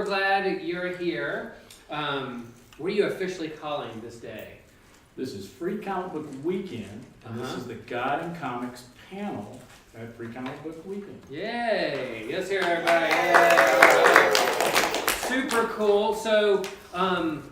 we're glad you're here. What are you officially calling this day? This is Free Comic Book Weekend, and this is the God and Comics panel at Free Comic Book Weekend. Yay! Let's hear everybody. Yay! Super cool. So, I'm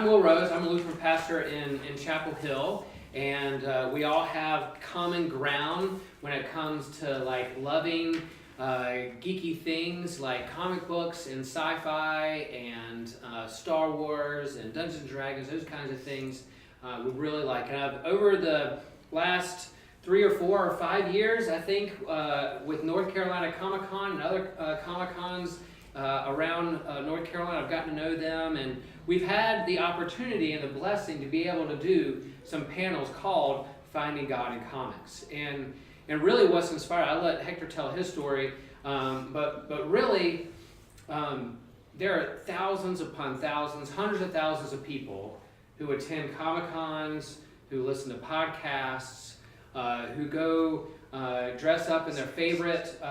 Will Rose. I'm a Lutheran pastor in Chapel Hill, and we all have common ground when it comes to like loving geeky things like comic books and sci-fi and Star Wars and Dungeons and Dragons, those kinds of things we really like. And I've, over the last 3 or 4 or 5 years, I think, with North Carolina Comicon and other Comic-Cons around North Carolina, I've gotten to know them, and we've had the opportunity and the blessing to be able to do some panels called Finding God in Comics. And really what's inspired, I'll let Hector tell his story, but really there are thousands upon thousands, hundreds of thousands of people who attend Comic-Cons, who listen to podcasts, who go dress up in their favorite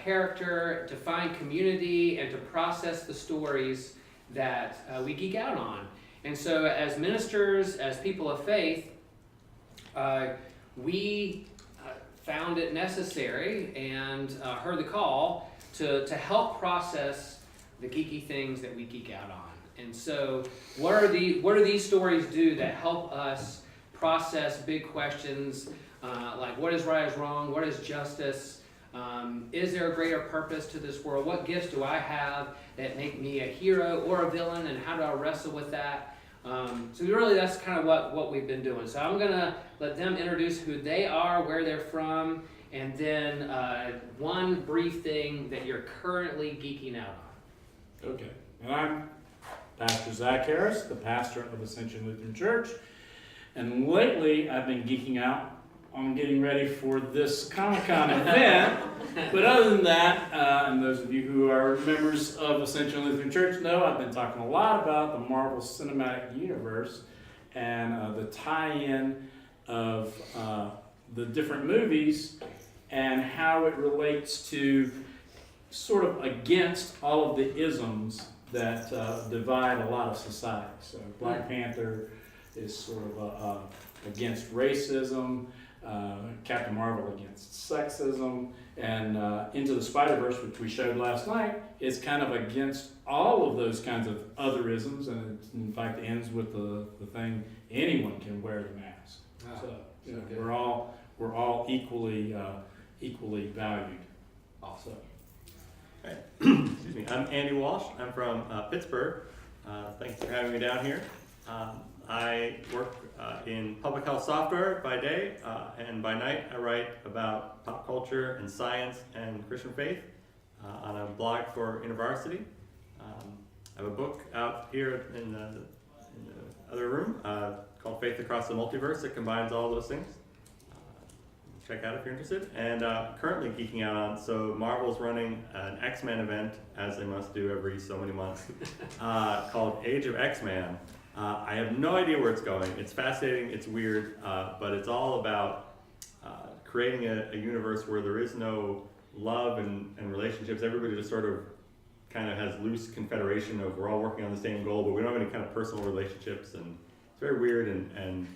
character to find community and to process the stories that we geek out on. And so as ministers, as people of faith, we found it necessary and heard the call to help process the geeky things that we geek out on. And so what do these stories do that help us process big questions like what is right, is wrong, what is justice, is there a greater purpose to this world, what gifts do I have that make me a hero or a villain, and how do I wrestle with that? So really that's kind of what we've been doing. So I'm going to let them introduce who they are, where they're from, and then one brief thing that you're currently geeking out on. Okay, and I'm Pastor Zach Harris, the pastor of Ascension Lutheran Church, and lately I've been geeking out on getting ready for this Comic-Con event. But other than that, and those of you who are members of Ascension Lutheran Church know I've been talking a lot about the Marvel Cinematic Universe and the tie-in of the different movies and how it relates to sort of against all of the isms that divide a lot of society. So Black Panther is sort of against racism, Captain Marvel against sexism, and Into the Spider-Verse, which we showed last night, is kind of against all of those kinds of otherisms, and it, in fact, ends with the thing, anyone can wear the mask. Wow. So you know, we're all equally valued. Awesome. Right. Excuse me. I'm Andy Walsh. I'm from Pittsburgh. Thanks for having me down here. I work in public health software by day, and by night I write about pop culture and science and Christian faith on a blog for InterVarsity. I have a book out here in the other room called Faith Across The Multiverse that combines all those things. Check out if you're interested. And currently geeking out on, so Marvel's running an X-Men event, as they must do every so many months, called Age of X-Man. I have no idea where it's going. It's fascinating, it's weird, but it's all about creating a universe where there is no love and relationships. Everybody just sort of kind of has loose confederation of we're all working on the same goal, but we don't have any kind of personal relationships, and it's very weird and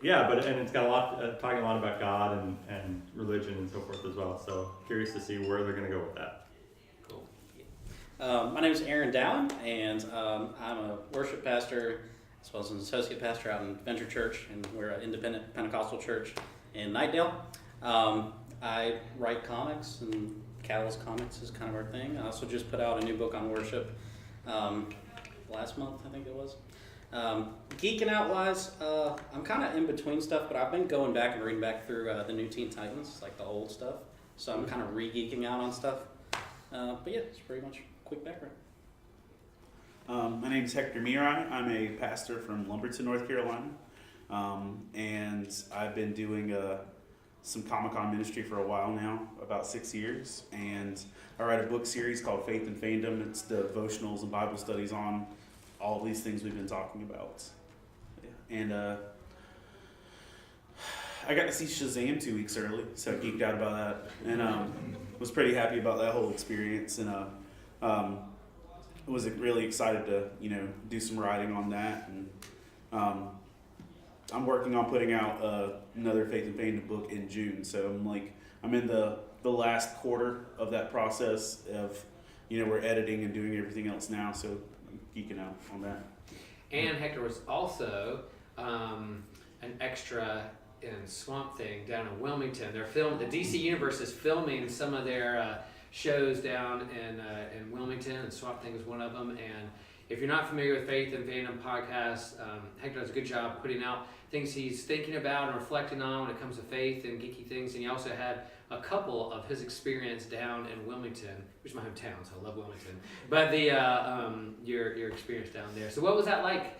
yeah, but it's got a lot, talking a lot about God and religion and so forth as well. So curious to see where they're going to go with that. Cool. My name is Aaron Down, and I'm a worship pastor as well as an associate pastor out in Venture Church, and we're an independent Pentecostal church in Knightdale. I write comics, and Catalyst Comics is kind of our thing. I also just put out a new book on worship last month, I think it was. Geeking out wise, I'm kind of in between stuff, but I've been going back and reading back through the new Teen Titans, like the old stuff. So I'm kind of re-geeking out on stuff. But yeah, it's pretty much a quick background. My name is Hector Miron. I'm a pastor from Lumberton, North Carolina. And I've been doing some Comic-Con ministry for a while now, about 6 years. And I write a book series called Faith and Fandom. It's devotionals and Bible studies on all of these things we've been talking about. And I got to see Shazam 2 weeks early, so I geeked out about that. And was pretty happy about that whole experience. And was really excited to, do some writing on that. And I'm working on putting out another Faith and Fandom book in June. So I'm in the last quarter of that process of, we're editing and doing everything else now. So I'm geeking out on that. And Hector was also an extra in Swamp Thing down in Wilmington. The DC Universe is filming some of their shows down in Wilmington, and Swamp Thing is one of them. And if you're not familiar with Faith and Fandom podcast, Hector does a good job putting out things he's thinking about and reflecting on when it comes to faith and geeky things. And he also had a couple of his experience down in Wilmington, which is my hometown, so I love Wilmington. But your experience down there. So what was that like?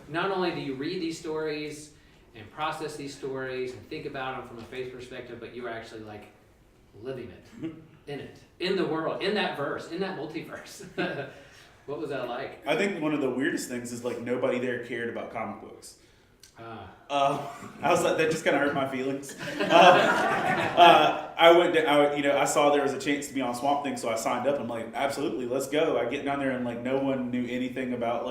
Not only do you read these stories and process these stories and think about them from a faith perspective, but you were actually like living it, in the world, in that verse, in that multiverse. What was that like? I think one of the weirdest things is nobody there cared about comic books. I was like, that just kind of hurt my feelings. I saw there was a chance to be on Swamp Thing, so I signed up. I'm like, absolutely, let's go. I get down there and no one knew anything about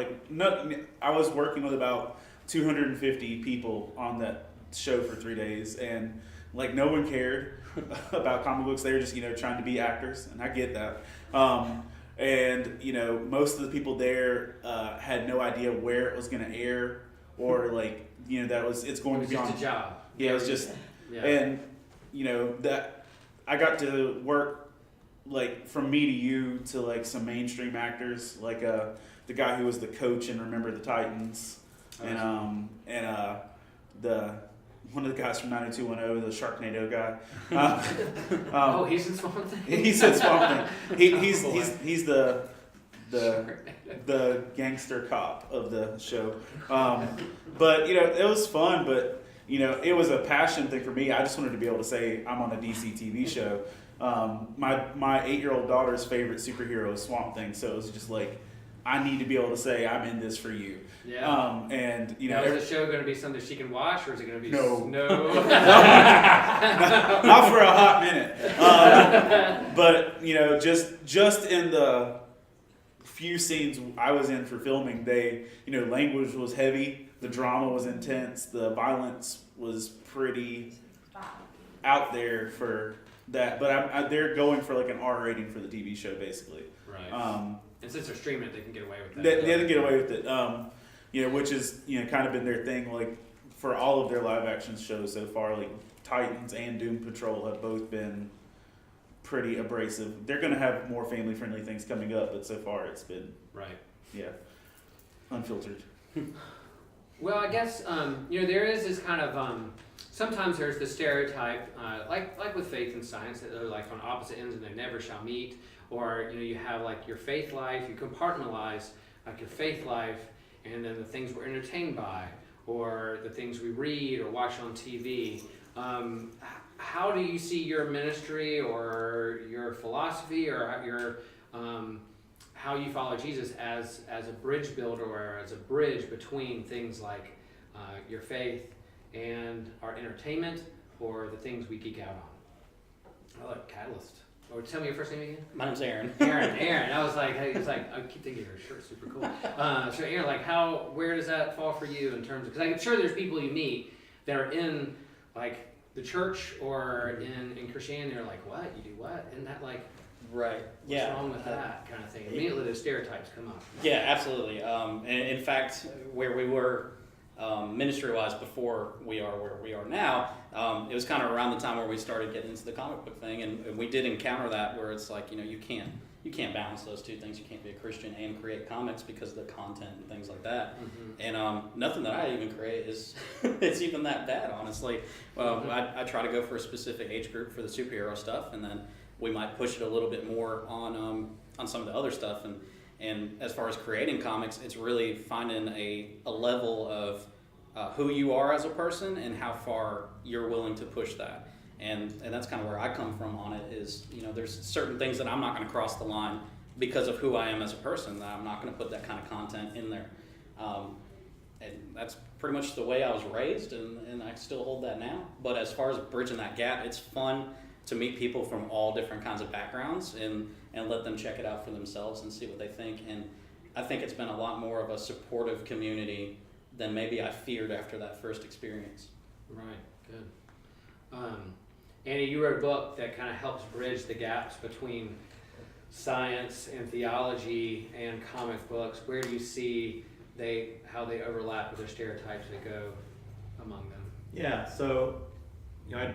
I was working with about 250 people on that show for 3 days, and no one cared about comic books. They were just trying to be actors, and I get that. And most of the people there had no idea where it was going to air, or it's going to be on. Just a job. Yeah, it was just, yeah. And that I got to work from Me to You to some mainstream actors, the guy who was the coach in Remember the Titans, and the one of the guys from 9210, the Sharknado guy. He's in Swamp Thing. He's in Swamp Thing. He's the gangster cop of the show. But it was fun. But it was a passion thing for me. I just wanted to be able to say I'm on a DC TV show. My 8-year-old daughter's favorite superhero is Swamp Thing, so it was just I need to be able to say I'm in this for you. Yeah. And now, is the show going to be something she can watch, or is it going to be no? Not for a hot minute. But just in the few scenes I was in for filming, language was heavy, the drama was intense, the violence was pretty out there for that. But they're going for an R rating for the TV show, basically. Right. And since they're streaming it, they can get away with that. They can get away with it. Which is kind of been their thing. For all of their live action shows so far, Titans and Doom Patrol have both been pretty abrasive. They're going to have more family friendly things coming up, but so far it's been unfiltered. Well, I guess there is this kind of sometimes there's the stereotype, like with faith and science, that they're on opposite ends and they never shall meet. Or you have your faith life, you compartmentalize your faith life, and then the things we're entertained by, or the things we read or watch on TV. How do you see your ministry or your philosophy or your how you follow Jesus as a bridge builder or as a bridge between things like your faith and our entertainment or the things we geek out on? I like Catalyst. Or tell me your first name again. My name's Aaron. Aaron. I was I keep thinking your shirt's super cool. So Aaron, where does that fall for you in terms of? Because I'm sure there's people you meet that are in the church or in Christianity. They're like, what? You do what? Isn't that right? What's wrong with that kind of thing? Immediately the stereotypes come up. Yeah, absolutely. And in fact, where we were ministry-wise before we are where we are now, it was kind of around the time where we started getting into the comic book thing, and we did encounter that where it's you can't balance those two things. You can't be a Christian and create comics because of the content and things like that. Mm-hmm. And nothing that I even create is it's even that bad, honestly. Well, I try to go for a specific age group for the superhero stuff, and then we might push it a little bit more on some of the other stuff. And as far as creating comics, it's really finding a level of who you are as a person and how far you're willing to push that. And that's kind of where I come from on it is, there's certain things that I'm not going to cross the line because of who I am as a person, that I'm not going to put that kind of content in there. And that's pretty much the way I was raised, and I still hold that now. But as far as bridging that gap, it's fun to meet people from all different kinds of backgrounds and let them check it out for themselves and see what they think. And I think it's been a lot more of a supportive community than maybe I feared after that first experience. Right, good. Andy, you wrote a book that kind of helps bridge the gaps between science and theology and comic books. Where do you see how they overlap with the stereotypes that go among them? Yeah, so I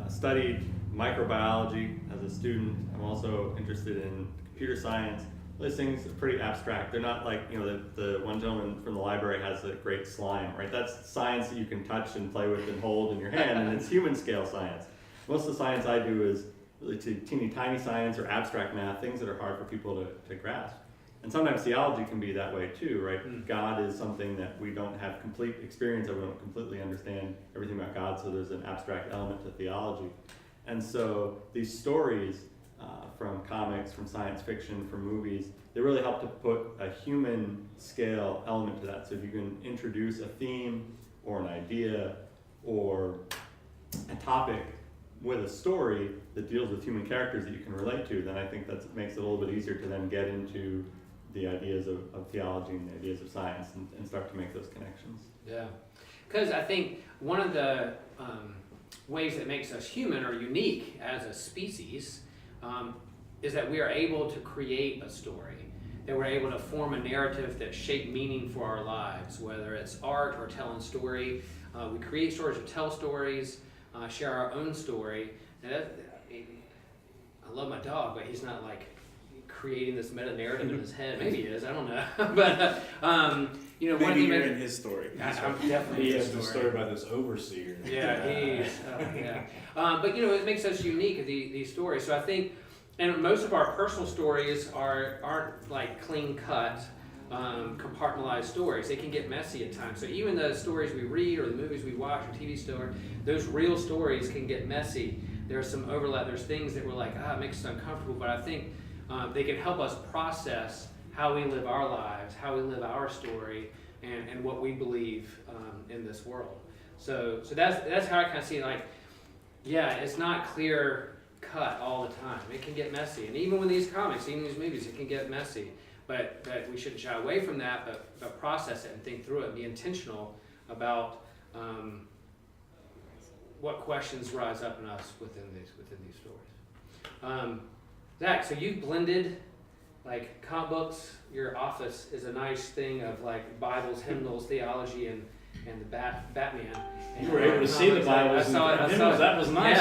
studied microbiology as a student. I'm also interested in computer science. Those things are pretty abstract. They're not like, the one gentleman from the library has a great slime, right? That's science that you can touch and play with and hold in your hand, and it's human scale science. Most of the science I do is really teeny tiny science or abstract math, things that are hard for people to grasp. And sometimes theology can be that way too, right? God is something that we don't have complete experience of, we don't completely understand everything about God, so there's an abstract element to theology. And so these stories from comics, from science fiction, from movies, they really help to put a human scale element to that. So if you can introduce a theme or an idea or a topic with a story that deals with human characters that you can relate to, then I think that makes it a little bit easier to then get into the ideas of theology and the ideas of science and start to make those connections. Yeah, because I think one of the ways that makes us human or unique as a species is that we are able to create a story, that we're able to form a narrative that shape meaning for our lives, whether it's art or telling story. We create stories or tell stories, share our own story. And I love my dog, but he's not like creating this meta narrative in his head. Maybe he is, I don't know. But Maybe one thing you're in his story. I'm definitely He in has his the story about this overseer. Yeah, he's yeah. But it makes us unique, these stories. So I think, and most of our personal stories aren't like clean cut, compartmentalized stories. They can get messy at times. So even the stories we read or the movies we watch or TV story, those real stories can get messy. There's some overlap. There's things that we're like, it makes us uncomfortable. But I think they can help us process how we live our lives, how we live our story, and what we believe in this world. So that's how I kind of see it. Like, yeah, it's not clear cut all the time. It can get messy, and even with these comics, even these movies, it can get messy. But we shouldn't shy away from that, but process it and think through it and be intentional about what questions rise up in us within these stories. Zach, so you blended like comic books. Your office is a nice thing of like Bibles, hymnals, theology, and the Batman. And You were able to see the Bibles and the hymnals. That was nice.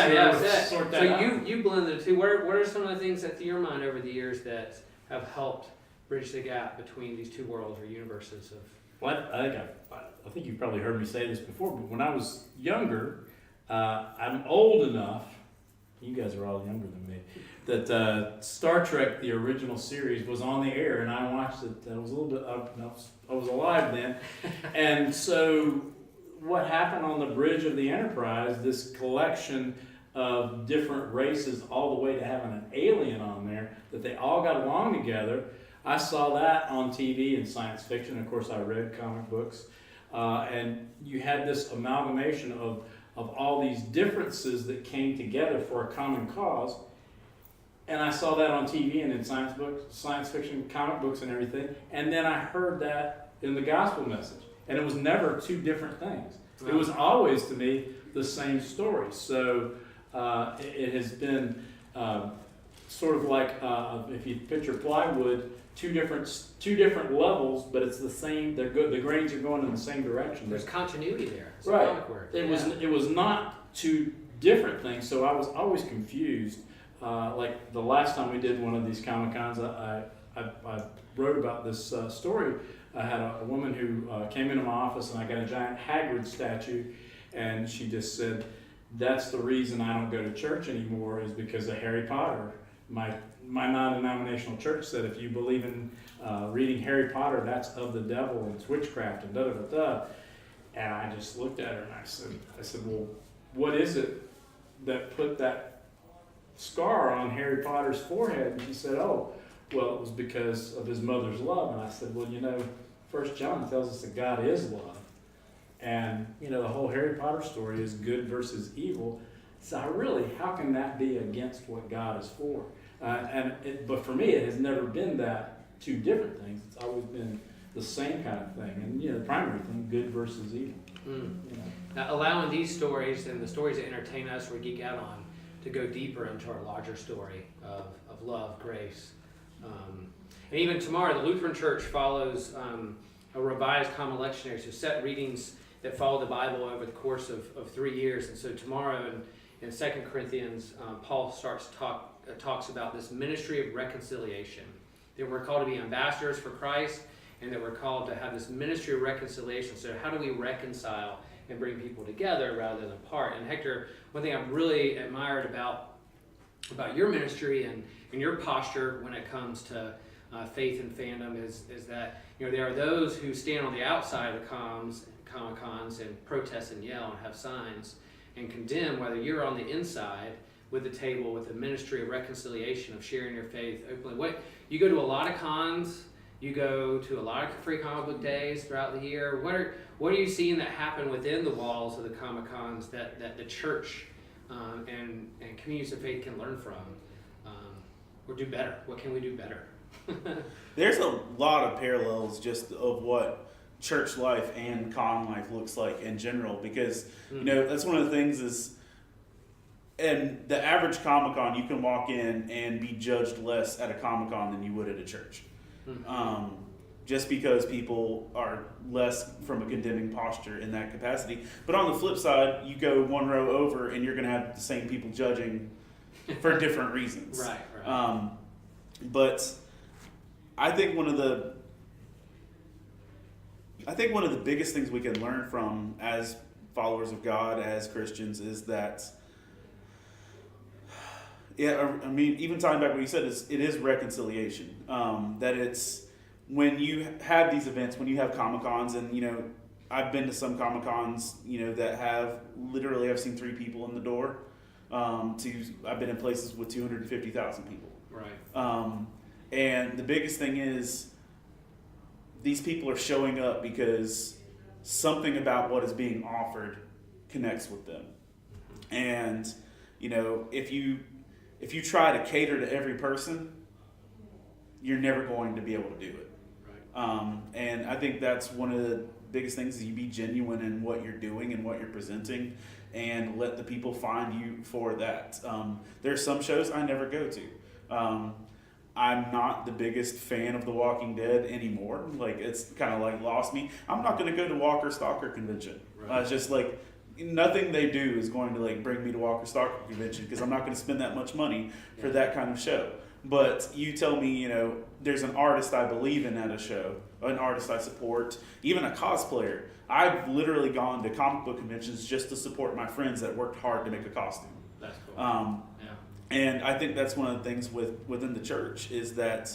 Sort that so out. you blended the two. What are some of the things that, to your mind, over the years that have helped bridge the gap between these two worlds or universes of? Well, I think you've probably heard me say this before, but when I was younger, I'm old enough. You guys are all younger than me. That Star Trek, the original series, was on the air, and I watched it. I was a little bit. I was alive then, and so what happened on the bridge of the Enterprise? This collection of different races, all the way to having an alien on there, that they all got along together. I saw that on TV and science fiction. Of course, I read comic books, and you had this amalgamation of all these differences that came together for a common cause. And I saw that on TV and in science books, science fiction, comic books and everything. And then I heard that in the gospel message. And it was never two different things. It was always, to me, the same story. So it has been sort of like, if you picture plywood, two different levels, but it's the same. They're good. The grains are going in the same direction. There's continuity there. It's right. A comic word. It was not two different things. So I was always confused. Like the last time we did one of these comicons, I wrote about this story. I had a woman who came into my office, and I got a giant Hagrid statue, and she just said, "That's the reason I don't go to church anymore, is because of Harry Potter." My non-denominational church said, if you believe in reading Harry Potter, that's of the devil and it's witchcraft and da-da-da-da. And I just looked at her and I said, well, what is it that put that scar on Harry Potter's forehead? And she said, oh, well, it was because of his mother's love. And I said, well, 1 John tells us that God is love. And, the whole Harry Potter story is good versus evil. So how can that be against what God is for? But for me, it has never been that two different things. It's always been the same kind of thing. And, the primary thing, good versus evil. Now, allowing these stories and the stories that entertain us or geek out on to go deeper into our larger story of love, grace. And even tomorrow, the Lutheran Church follows a revised common lectionary, so set readings that follow the Bible over the course of 3 years. And so tomorrow in 2 Corinthians, Paul talks about this ministry of reconciliation, that we're called to be ambassadors for Christ, and that we're called to have this ministry of reconciliation. So how do we reconcile and bring people together rather than apart? And Hector, one thing I've really admired about your ministry and your posture when it comes to faith and fandom is that there are those who stand on the outside of the Comic-Cons and protest and yell and have signs and condemn, whether you're on the inside with the table with the ministry of reconciliation, of sharing your faith openly. You go to a lot of cons, you go to a lot of free comic book days throughout the year. What are you seeing that happen within the walls of the Comic-Cons that the church and communities of faith can learn from or do better? What can we do better? There's a lot of parallels just of what church life and con life looks like in general, because that's one of the things is, in the average Comic-Con, you can walk in and be judged less at a Comic-Con than you would at a church. Just because people are less from a condemning posture in that capacity. But on the flip side, you go one row over and you're going to have the same people judging for different reasons. Right. But I think one of the biggest things we can learn from as followers of God, as Christians, is that, even tying back what you said, it is reconciliation. That it's when you have these events, when you have Comic-Cons, and I've been to some Comic-Cons, that I've seen 3 people in the door. I've been in places with 250,000 people. Right. And the biggest thing is, these people are showing up because something about what is being offered connects with them. And if you try to cater to every person, you're never going to be able to do it. Right. And I think that's one of the biggest things, is you be genuine in what you're doing and what you're presenting, and let the people find you for that. There are some shows I never go to. I'm not the biggest fan of The Walking Dead anymore. It's kind of lost me. I'm not going to go to Walker Stalker Convention. Right. It's just nothing they do is going to bring me to Walker Stalker Convention, because I'm not going to spend that much money for that kind of show. But you tell me, there's an artist I believe in at a show, an artist I support, even a cosplayer. I've literally gone to comic book conventions just to support my friends that worked hard to make a costume. That's cool. And I think that's one of the things within the church, is that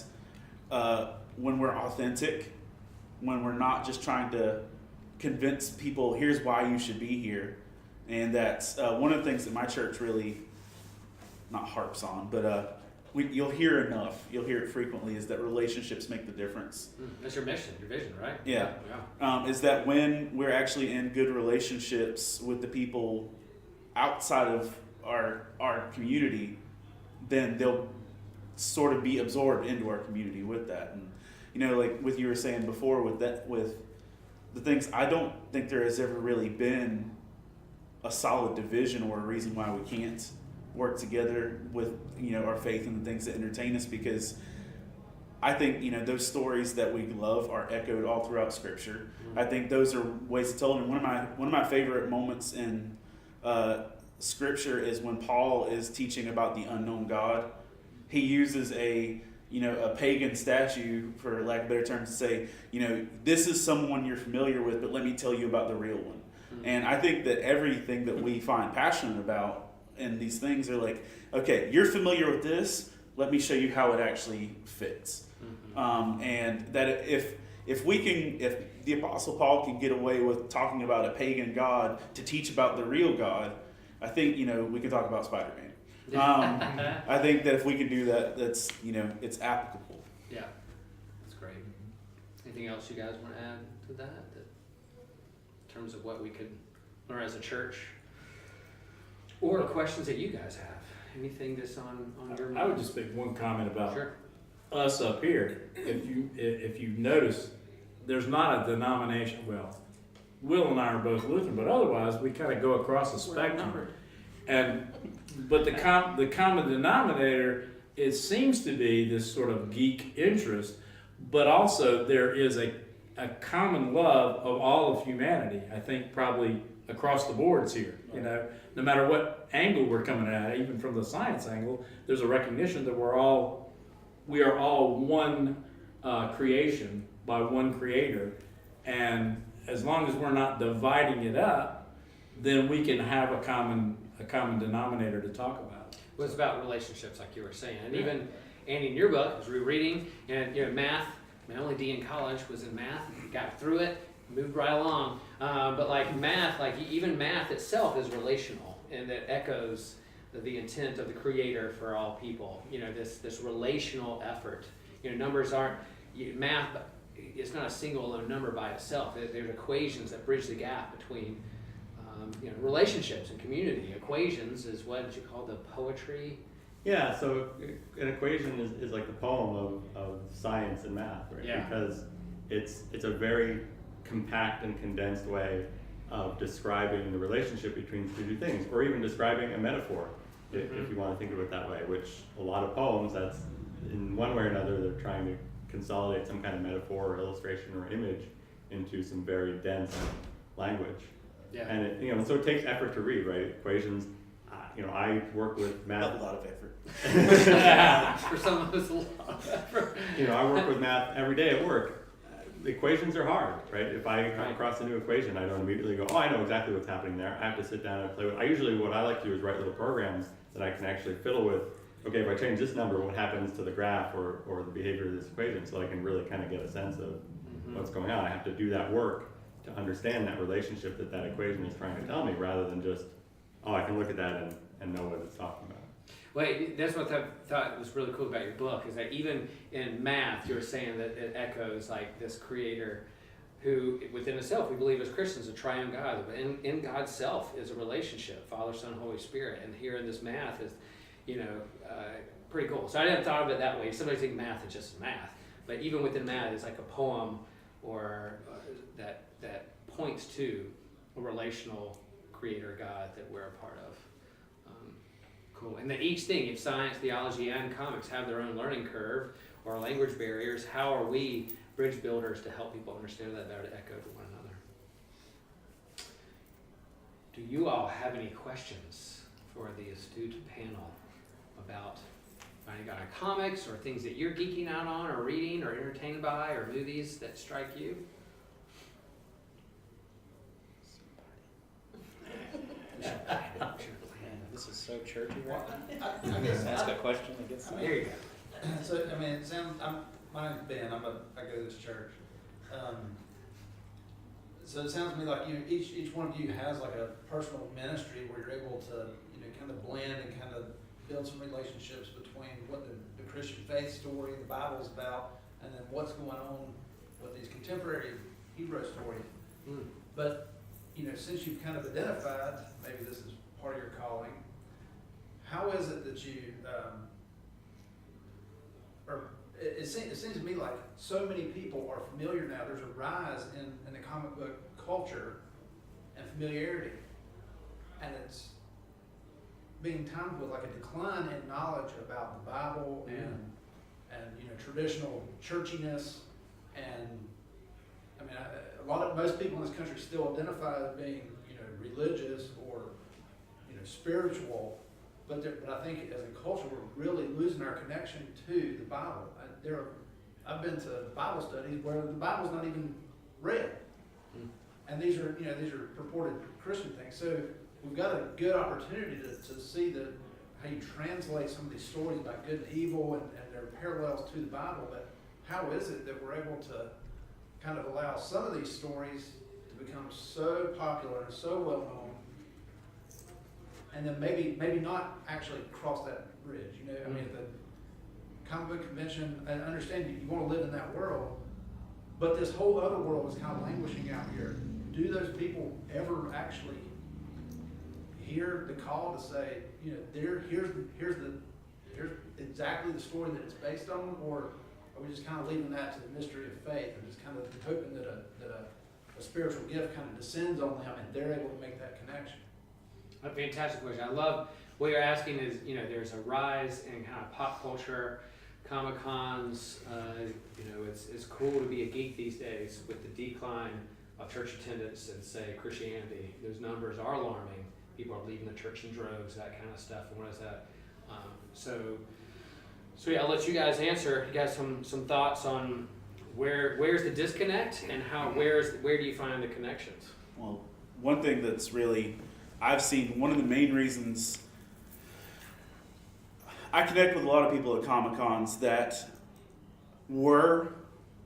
when we're authentic, when we're not just trying to convince people, here's why you should be here. And that's one of the things that my church really, not harps on, but you'll hear you'll hear it frequently, is that relationships make the difference. That's your mission, your vision, right? Yeah. Is that when we're actually in good relationships with the people outside of our community, then they'll sort of be absorbed into our community with that. And what you were saying before with the things, I don't think there has ever really been a solid division or a reason why we can't work together with our faith and the things that entertain us, because I think those stories that we love are echoed all throughout Scripture. I think those are ways to tell them. And one of my favorite moments in Scripture is when Paul is teaching about the unknown God. He uses a pagan statue, for lack of better terms, to say, this is someone you're familiar with, but let me tell you about the real one. And I think that everything that we find passionate about in these things are okay, you're familiar with this, let me show you how it actually fits. And that if the Apostle Paul can get away with talking about a pagan God to teach about the real God, I think we could talk about Spider-Man. I think that if we can do that, that's it's applicable. Yeah, that's great. Anything else you guys want to add to that in terms of what we could learn as a church? Or questions that you guys have. Anything that's on your mind? I would just make one comment about Sure. us up here. If you notice, there's not a denomination. Well, Will and I are both Lutheran, but otherwise we kind of go across the spectrum. But the common denominator, it seems to be this sort of geek interest, but also there is a common love of all of humanity. I think probably across the boards here, you know, no matter what angle we're coming at, even from the science angle, there's a recognition that we are all one creation by one creator, and as long as we're not dividing it up, then we can have a common denominator to talk about. Well, it's about relationships, like you were saying. And even, Andy, in your book, I was rereading, and math, my only D in college was in math, got through it, moved right along. But math, even math itself is relational, and that echoes the intent of the Creator for all people. This relational effort. Numbers aren't, math, it's not a single number by itself. There's equations that bridge the gap between relationships and community. Equations is what you call the poetry. Yeah, so an equation is like the poem of science and math, right? Yeah. Because it's a very compact and condensed way of describing the relationship between two things, or even describing a metaphor, if you want to think of it that way, which a lot of poems, that's in one way or another, they're trying to consolidate some kind of metaphor or illustration or image into some very dense language. Yeah. And so it takes effort to read, right? Equations. I work with math. A lot of effort. For some of us, a lot of effort. I work with math every day at work. The equations are hard, right? If I come across a new equation, I don't immediately go, oh, I know exactly what's happening there. I have to sit down and play with. What I like to do is write little programs that I can actually fiddle with. Okay, if I change this number, what happens to the graph or the behavior of this equation? So I can really kind of get a sense of what's going on. I have to do that work to understand that relationship that equation is trying to tell me, rather than just, oh, I can look at that and know what it's talking about. Well, that's what I thought was really cool about your book, is that even in math, you were saying that it echoes this Creator who, within itself, we believe as Christians, a triune God. But in God's self is a relationship, Father, Son, Holy Spirit. And here in this math is, pretty cool. So I didn't thought of it that way. Somebody think math is just math. But even within math, it's like a poem or that points to a relational Creator God that we're a part of. Cool. And that each thing, if science, theology, and comics have their own learning curve or language barriers, how are we bridge builders to help people understand that better, to echo to one another? Do you all have any questions for the astute panel about finding out on comics or things that you're geeking out on or reading or entertained by or movies that strike you? This is so churchy right now. I guess ask a question that gets. There you go. So it sounds. My name's Ben. I go to this church. So it sounds to me like each one of you has like a personal ministry where you're able to kind of blend and kind of build some relationships between what the Christian faith story, the Bible's about, and then what's going on with these contemporary hero stories. But since you've kind of identified, maybe this is part of your calling. How is it that you, it seems to me like so many people are familiar now. There's a rise in the comic book culture and familiarity, and it's being timed with like a decline in knowledge about the Bible and traditional churchiness, and most people in this country still identify as being religious or spiritual. But I think as a culture, we're really losing our connection to the Bible. I've been to Bible studies where the Bible's not even read, and these are purported Christian things. So we've got a good opportunity to see how you translate some of these stories about good and evil and their parallels to the Bible. But how is it that we're able to kind of allow some of these stories to become so popular and so well known, and then maybe not actually cross that bridge? At the comic book convention, I understand you want to live in that world, but this whole other world is kind of languishing out here. Do those people ever actually hear the call to say, you know, here's exactly the story that it's based on, or are we just kind of leaving that to the mystery of faith and just kind of hoping that a spiritual gift kind of descends on them and they're able to make that connection? A fantastic question. I love what you're asking is, you know, there's a rise in kind of pop culture, Comic-Cons, you know, it's cool to be a geek these days with the decline of church attendance and, say, Christianity. Those numbers are alarming. People are leaving the church in droves, that kind of stuff. And what is that? So yeah, I'll let you guys answer. You guys some thoughts on where's the disconnect and where do you find the connections? Well, one thing that's really, I've seen, one of the main reasons I connect with a lot of people at Comic-Cons that were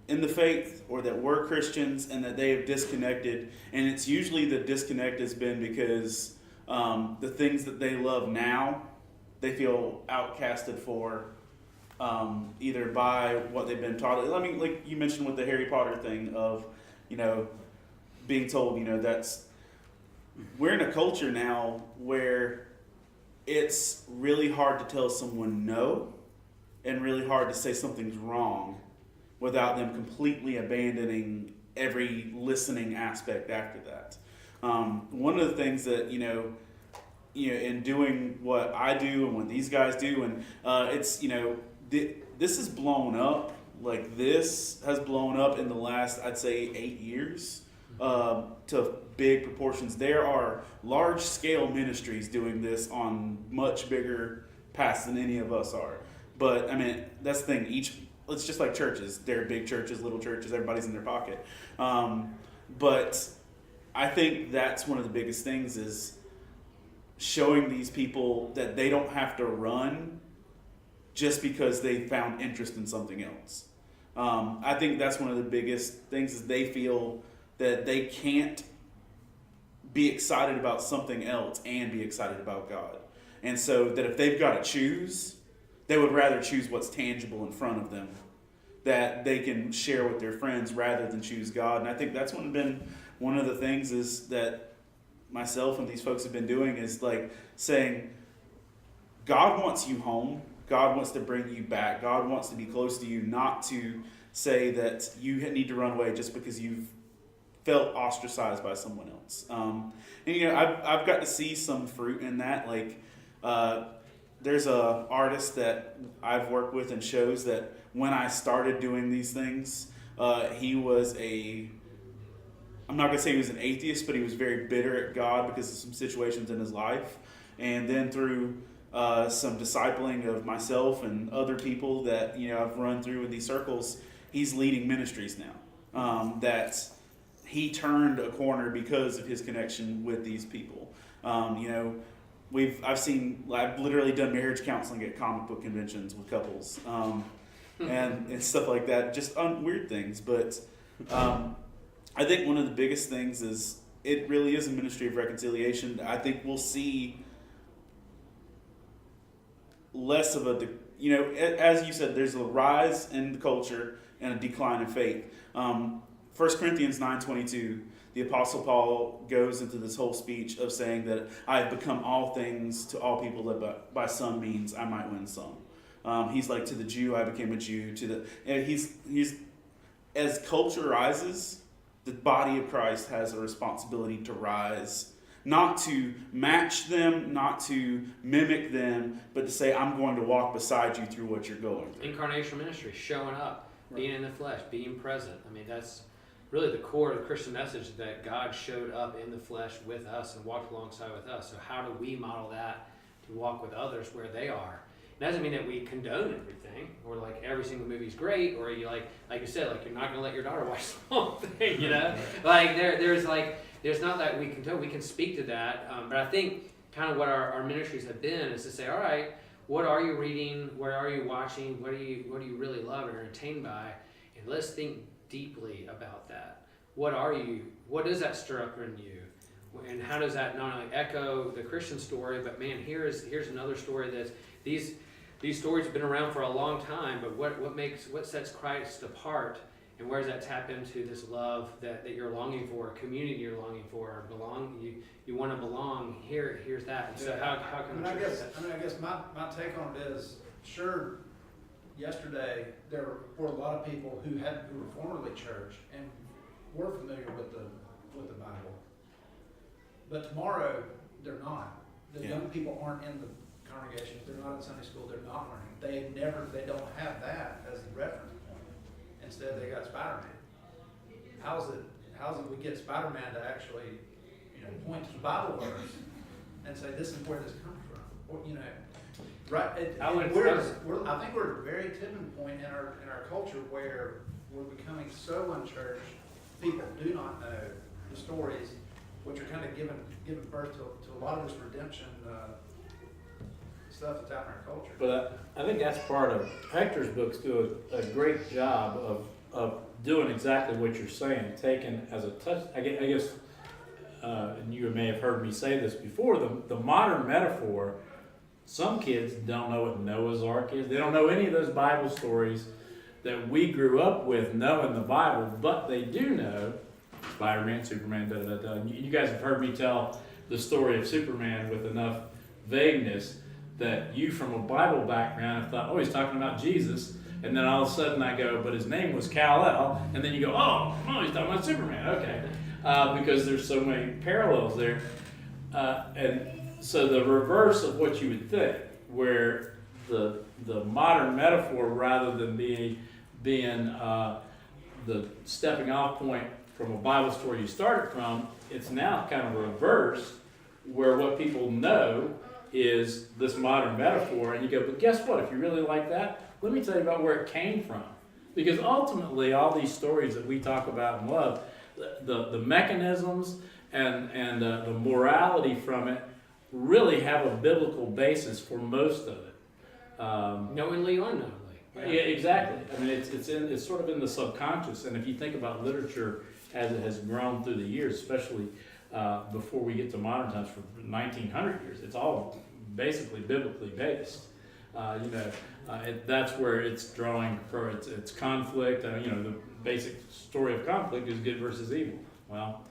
in the faith or that were Christians and that they have disconnected, and it's usually the disconnect has been because the things that they love now, they feel outcasted for, either by what they've been taught. I mean, like you mentioned with the Harry Potter thing of, you know, being told, you know, we're in a culture now where it's really hard to tell someone no and really hard to say something's wrong without them completely abandoning every listening aspect after that. One of the things that, you know, in doing what I do and what these guys do, and it's, you know, this has blown up. Like, this has blown up in the last, I'd say, 8 years to big proportions. There are large-scale ministries doing this on much bigger paths than any of us are. But, I mean, that's the thing. It's just like churches. They're big churches, little churches, everybody's in their pocket. But I think that's one of the biggest things is showing these people that they don't have to run just because they found interest in something else. I think that's one of the biggest things is they feel that they can't be excited about something else and be excited about God. And so that if they've got to choose, they would rather choose what's tangible in front of them that they can share with their friends rather than choose God. And I think that's been one of the things is that myself and these folks have been doing is like saying, God wants you home. God wants to bring you back. God wants to be close to you, not to say that you need to run away just because you've felt ostracized by someone else. And, you know, I've got to see some fruit in that. Like, there's a artist that I've worked with and shows that when I started doing these things, he was I'm not going to say he was an atheist, but he was very bitter at God because of some situations in his life. And then through some discipling of myself and other people that, you know, I've run through in these circles, he's leading ministries now. That he turned a corner because of his connection with these people. You know, I've literally done marriage counseling at comic book conventions with couples, and stuff like that, just weird things. But I think one of the biggest things is it really is a ministry of reconciliation. I think we'll see less of you know, as you said, there's a rise in the culture and a decline in faith. 1 Corinthians 9:22, the Apostle Paul goes into this whole speech of saying that I have become all things to all people that by some means I might win some. He's like, to the Jew I became a Jew. He's as culture rises, the body of Christ has a responsibility to rise, not to match them, not to mimic them, but to say, I'm going to walk beside you through what you're going through. Incarnational ministry, showing up, being in the flesh, being present. I mean, that's really the core of the Christian message, that God showed up in the flesh with us and walked alongside with us. So how do we model that to walk with others where they are? It doesn't mean that we condone everything, or like every single movie's great, or you like you said, like you're not going to let your daughter watch the whole thing, you know? Like there's not that we condone. We can speak to that, but I think kind of what our ministries have been is to say, all right, what are you reading? Where are you watching? What do you really love and are entertained by? And let's think deeply about that. What does that stir up in you? And how does that not only echo the Christian story, but man, here's another story that's these stories have been around for a long time, but what sets Christ apart And where does that tap into this love that you're longing for, community you're longing for, you want to belong, here's that. And so how can I guess my take on it is, sure, yesterday there were a lot of people who were formerly church and were familiar with the Bible. But tomorrow, they're not. The young people aren't in the congregations, they're not in Sunday school, they're not learning. They don't have that as the reference point. Instead, they got Spider-Man. How's it we get Spider-Man to actually, point to the Bible verse and say, this is where this comes from? Or, right? I think we're at a very tipping point in our culture where we're becoming so unchurched. People do not know the stories, which are kind of giving birth to a lot of this redemption stuff that's out in our culture. But I think that's part of Hector's books. Do a great job of doing exactly what you're saying, taking as a touch. I guess, and you may have heard me say this before. The modern metaphor. Some kids don't know what Noah's Ark is. They don't know any of those Bible stories that we grew up with knowing the Bible, but they do know Spider-Man, Superman, da-da-da-da. And you guys have heard me tell the story of Superman with enough vagueness that you from a Bible background have thought, oh, he's talking about Jesus. And then all of a sudden I go, but his name was Kal-El. And then you go, oh, he's talking about Superman. Okay. Because there's so many parallels there. And so the reverse of what you would think, where the modern metaphor, rather than being the stepping off point from a Bible story you started from, it's now kind of a reverse, where what people know is this modern metaphor, and you go, but guess what? If you really like that, let me tell you about where it came from. Because ultimately, all these stories that we talk about and love, the mechanisms and the morality from it really have a biblical basis for most of it. Knowingly or unknowingly. Yeah, exactly. I mean, it's sort of in the subconscious, and if you think about literature as it has grown through the years, especially before we get to modern times, for 1900 years, it's all basically biblically based. That's where it's drawing for its conflict. The basic story of conflict is good versus evil. Well,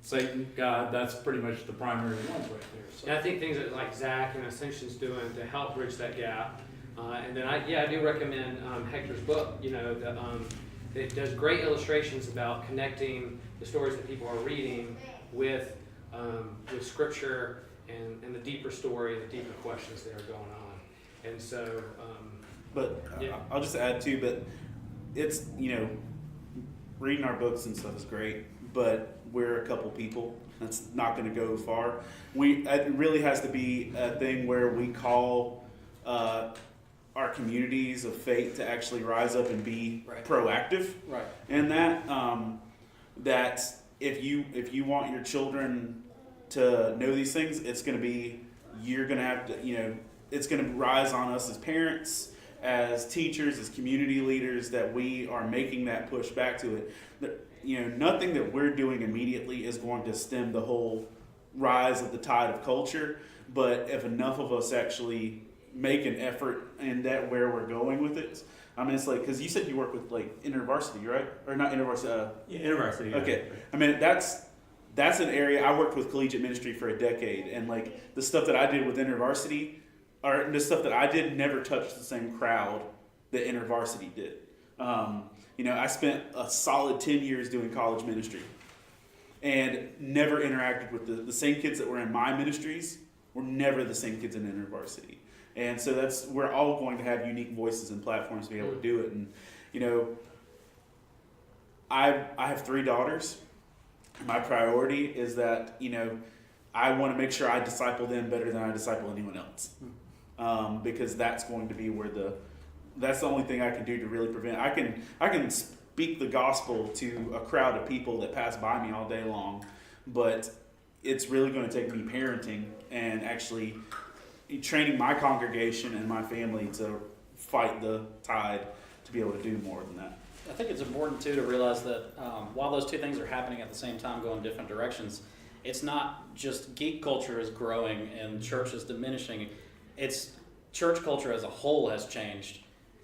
Satan, God, that's pretty much the primary ones right there. So. And I think things that like Zach and Ascension's doing to help bridge that gap. And then I do recommend Hector's book. It does great illustrations about connecting the stories that people are reading with Scripture and the deeper story, the deeper questions that are going on. And so, I'll just add too. But it's reading our books and stuff is great, but we're a couple people. That's not going to go far. It really has to be a thing where we call our communities of faith to actually rise up and be proactive. Right. And that if you want your children to know these things, it's going to be, you're going to have to, it's going to rise on us as parents, as teachers, as community leaders, that we are making that push back to it. Nothing that we're doing immediately is going to stem the whole rise of the tide of culture, but if enough of us actually make an effort in that where we're going with it. I mean, it's like, because you said you work with like InterVarsity, right? Or not InterVarsity. InterVarsity. Yeah. Okay. I mean, that's an area. I worked with collegiate ministry for a decade, and like the stuff that I did with InterVarsity, or the stuff that I did, never touched the same crowd that InterVarsity did. I spent a solid 10 years doing college ministry, and never interacted with the same kids that were in my ministries were never the same kids in InterVarsity. And so we're all going to have unique voices and platforms to be able to do it. And, I have 3 daughters. My priority is that, I want to make sure I disciple them better than I disciple anyone else. Because that's going to be where that's the only thing I can do to really prevent. I can speak the gospel to a crowd of people that pass by me all day long, but it's really going to take me parenting and actually training my congregation and my family to fight the tide to be able to do more than that. I think it's important too to realize that while those two things are happening at the same time, going different directions, it's not just geek culture is growing and church is diminishing. It's church culture as a whole has changed,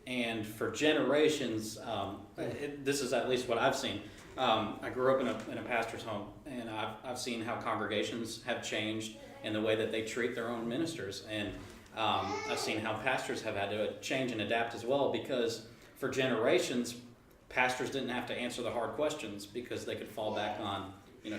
And for generations, this is at least what I've seen. I grew up in a pastor's home, and I've seen how congregations have changed in the way that they treat their own ministers. And I've seen how pastors have had to change and adapt as well, because for generations, pastors didn't have to answer the hard questions because they could fall back on,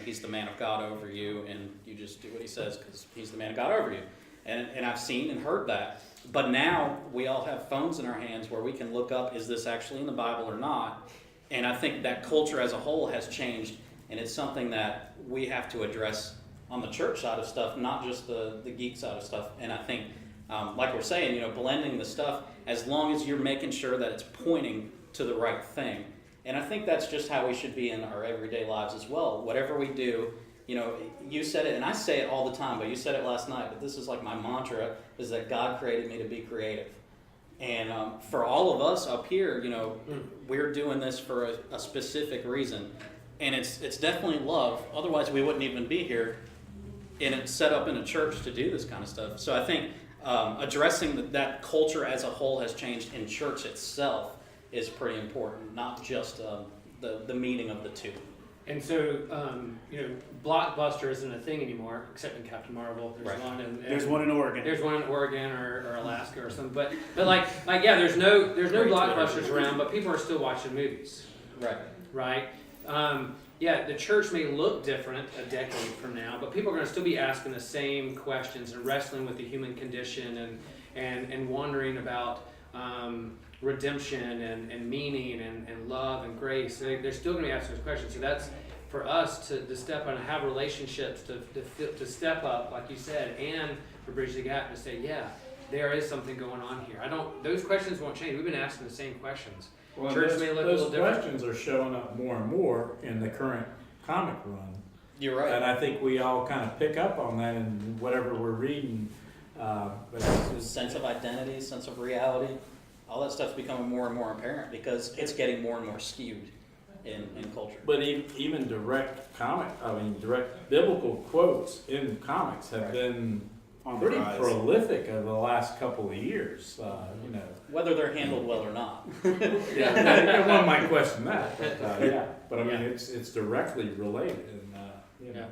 he's the man of God over you, and you just do what he says because he's the man of God over you. And I've seen and heard that. But now we all have phones in our hands where we can look up, is this actually in the Bible or not? And I think that culture as a whole has changed, and it's something that we have to address on the church side of stuff, not just the geek side of stuff. And I think, like we're saying, blending the stuff, as long as you're making sure that it's pointing to the right thing. And I think that's just how we should be in our everyday lives as well. Whatever we do, you said it, and I say it all the time, but you said it last night, but this is like my mantra, is that God created me to be creative. And for all of us up here, we're doing this for a specific reason. And it's definitely love. Otherwise, we wouldn't even be here. And it's set up in a church to do this kind of stuff. So I think addressing that culture as a whole has changed in church itself is pretty important, not just the meeting of the two. And so, Blockbuster isn't a thing anymore, except in Captain Marvel. There's Right. one in There's one in Oregon. There's one in Oregon or Alaska or something. But yeah, there's no Blockbusters around, but people are still watching movies, right? Yeah, the church may look different a decade from now, but people are going to still be asking the same questions and wrestling with the human condition and wondering about redemption and meaning and love and grace. They're still going to be asking those questions. So that's for us to step on and have relationships to step up, like you said, and for Bridge the Gap to say, yeah, there is something going on here. Those questions won't change. We've been asking the same questions. Well, Church may look a little those different. questions are showing up more and more in the current comic run. You're right. And I think we all kind of pick up on that in whatever we're reading. But it's just, Sense of identity, sense of reality, all that stuff's becoming more and more apparent because it's getting more and more skewed in culture. but even direct biblical quotes in comics have been On the pretty rise. prolific over the last couple of years. Whether they're handled well or not. Yeah, one might question that, but yeah. But I mean, it's directly related, and Yeah.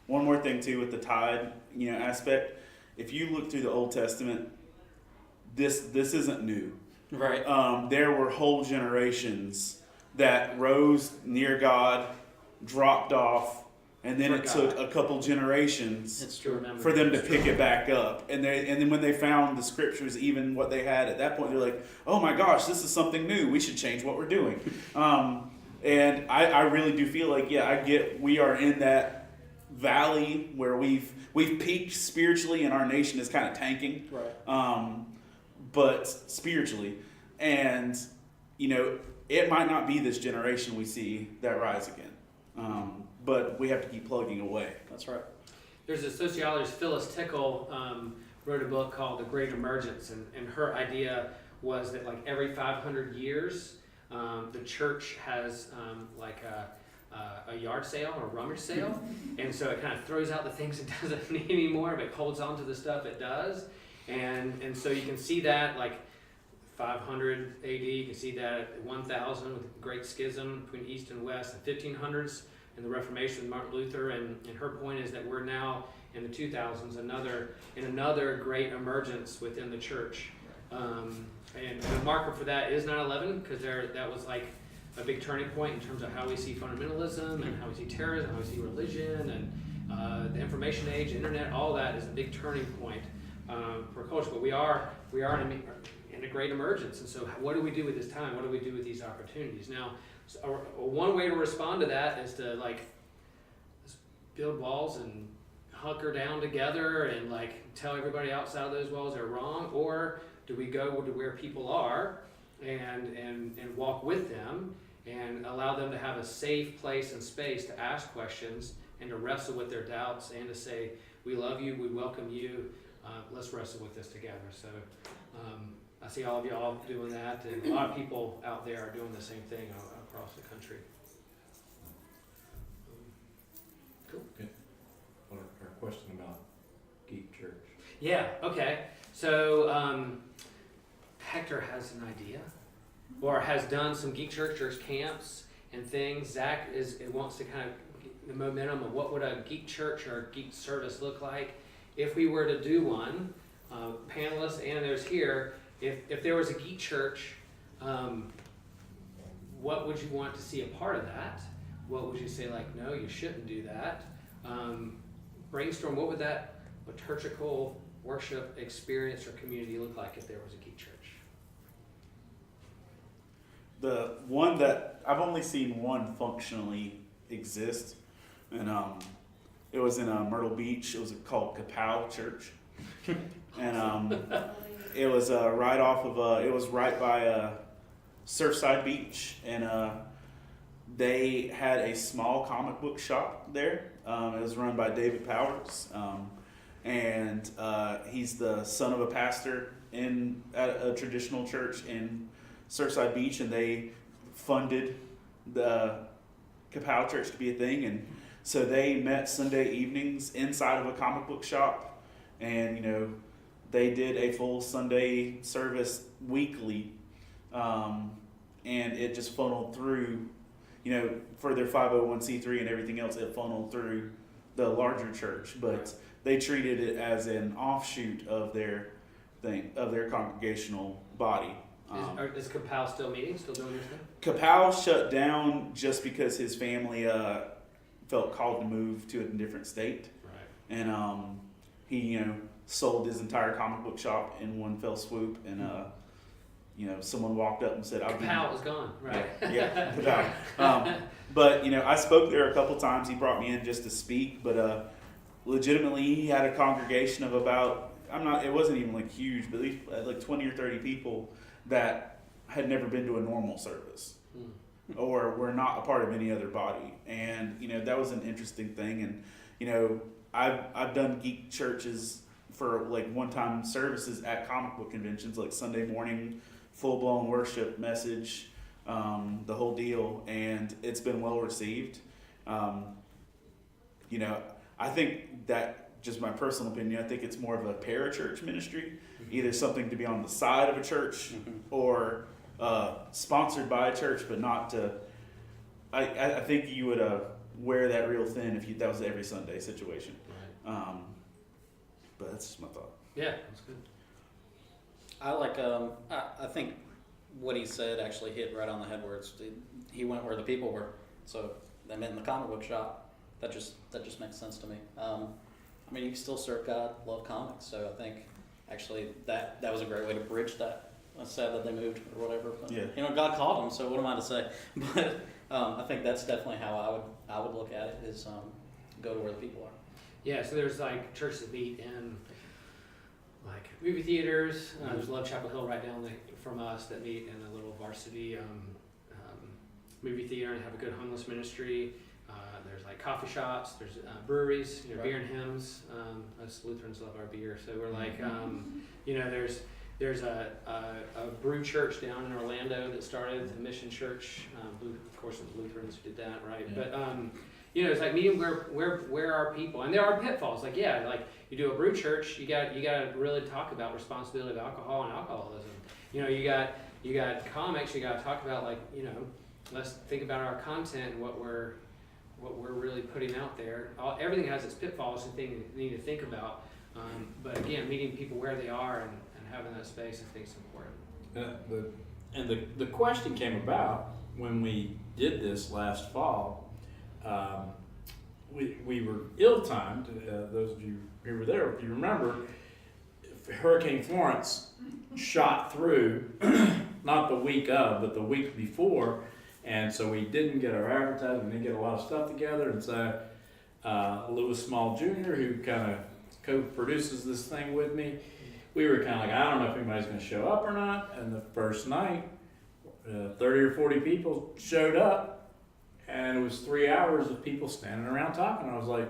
One more thing too with the tide, aspect. If you look through the Old Testament, this isn't new. Right. There were whole generations that rose near God, dropped off, and then it Forgot. took a couple generations It's To true. remember. for them to pick it back up. And then when they found the scriptures, even what they had at that point, they're like, oh my gosh, this is something new. We should change what we're doing. And I really do feel like, we are in that valley where we've peaked spiritually and our nation is kind of tanking. Right. But spiritually. And, it might not be this generation we see that rise again. But we have to keep plugging away. That's right. There's a sociologist, Phyllis Tickle, wrote a book called The Great Emergence, and her idea was that like every 500 years, the church has a yard sale or rummage sale, and so it kind of throws out the things it doesn't need anymore, but holds on to the stuff it does, and so you can see that like 500 AD, you can see that at 1000 with the Great Schism between East and West, the 1500s. And the Reformation with Martin Luther, and her point is that we're now in the 2000s, another great emergence within the church. And the marker for that is 9/11, because that was like a big turning point in terms of how we see fundamentalism and how we see terrorism, how we see religion, and the information age, internet, all that is a big turning point for culture. But we are in a great emergence, and so what do we do with this time? What do we do with these opportunities? Now, so one way to respond to that is to build walls and hunker down together and tell everybody outside of those walls they're wrong, or do we go to where people are and walk with them and allow them to have a safe place and space to ask questions and to wrestle with their doubts and to say, we love you, we welcome you, let's wrestle with this together. So I see all of y'all doing that, and a lot of people out there are doing the same thing across the country. Cool. our question about Geek Church. Yeah, okay. So Hector has an idea. or has done some Geek Church camps and things. Zach wants to kind of get the momentum of what would a Geek Church or Geek service look like if we were to do one. Panelists and those here, if there was a Geek Church, what would you want to see a part of that? What would you say, like, no, you shouldn't do that? Brainstorm, what would that liturgical worship experience or community look like if there was a Geek Church? The one that I've only seen one functionally exist, and it was in Myrtle Beach. It was called Kapow Church, and it was right off of it was right by Surfside Beach, and they had a small comic book shop there. It was run by David Powers, and he's the son of a pastor at a traditional church in Surfside Beach, and they funded the Kapow Church to be a thing, and so they met Sunday evenings inside of a comic book shop, and they did a full Sunday service weekly, and it just funneled through, for their 501c3 and everything else, it funneled through the larger church, but they treated it as an offshoot of their thing, of their congregational body. Is Kapow still meeting, still doing their thing? Kapow shut down just because his family felt called to move to a different state, Right. and he sold his entire comic book shop in one fell swoop, and someone walked up and said, Kapow is gone, right? Yeah, Kapow. But I spoke there a couple times. He brought me in just to speak, but legitimately he had a congregation of about, it wasn't even like huge, but at least like 20 or 30 people that had never been to a normal service or were not a part of any other body. And that was an interesting thing. And I've done geek churches for like one-time services at comic book conventions, like Sunday morning full-blown worship message, the whole deal, and it's been well received. I think that, just my personal opinion, I think it's more of a parachurch ministry, either something to be on the side of a church or sponsored by a church, but not to. I think you would wear that real thin if that was every Sunday situation. Right. But that's just my thought. Yeah, that's good. I like. I think what he said actually hit right on the head. Where he went where the people were. So they met in the comic book shop. That just makes sense to me. You can still serve God, love comics. So I think actually that was a great way to bridge that. It's sad that they moved or whatever. But, yeah. God called them. So what am I to say? But I think that's definitely how I would look at it. Is go to where the people are. Yeah, so there's like churches that meet in like movie theaters. There's Love Chapel Hill right down from us that meet in a little varsity movie theater and have a good homeless ministry. There's like coffee shops. There's breweries. Right. Beer and hymns. Us Lutherans love our beer, so we're like, there's a brew church down in Orlando that started the Mission Church. Of course, it was Lutherans who did that, right? Yeah. But it's like meeting where are people, and there are pitfalls. Like like you do a brew church, you got to really talk about responsibility of alcohol and alcoholism. You got comics, you got to talk about let's think about our content and what we're really putting out there. Everything has its pitfalls and things you need to think about. But again, meeting people where they are and having that space, I think is important. And the question came about when we did this last fall. We were ill-timed. Those of you who were there, if you remember, Hurricane Florence shot through, not the week of, but the week before, and so we didn't get our advertising, we didn't get a lot of stuff together, and so Lewis Small Jr., who kind of co-produces this thing with me, we were kind of like, I don't know if anybody's going to show up or not, and the first night, 30 or 40 people showed up, and it was 3 hours of people standing around talking. I was like,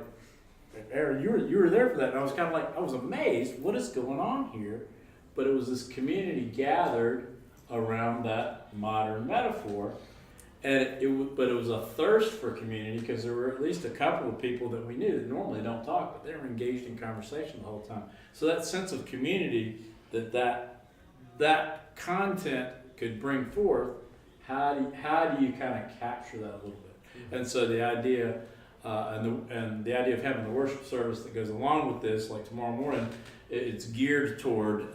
Aaron, you were there for that. And I was kind of like, I was amazed. What is going on here? But it was this community gathered around that modern metaphor. And it was a thirst for community because there were at least a couple of people that we knew that normally don't talk, but they were engaged in conversation the whole time. So that sense of community, that content could bring forth, how do you kind of capture that a little bit? And so the idea, and the idea of having the worship service that goes along with this, like tomorrow morning, it's geared toward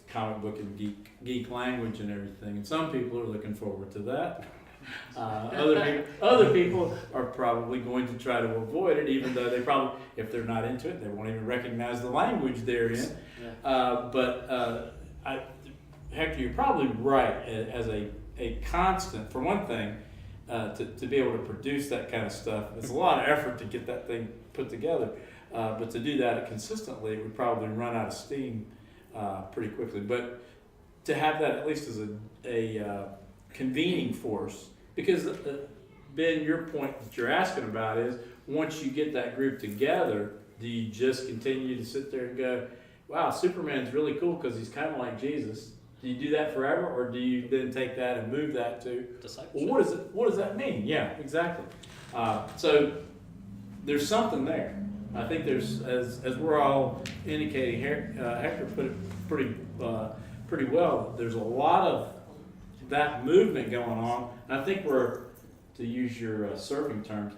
comic book and geek language and everything. And some people are looking forward to that. Other people are probably going to try to avoid it, even though they probably, if they're not into it, they won't even recognize the language they're in. Hector, you're probably right as a constant, for one thing, to be able to produce that kind of stuff. It's a lot of effort to get that thing put together, but to do that consistently, it would probably run out of steam pretty quickly. But to have that at least as a convening force, because Ben, your point that you're asking about is, once you get that group together, do you just continue to sit there and go, wow, Superman's really cool because he's kind of like Jesus? Do you do that forever, or do you then take that and move that to Discipleship. well, what does that mean? Yeah, exactly. So there's something there. I think there's, as we're all indicating, Hector put it pretty well. There's a lot of that movement going on. And I think we're, to use your surfing terms,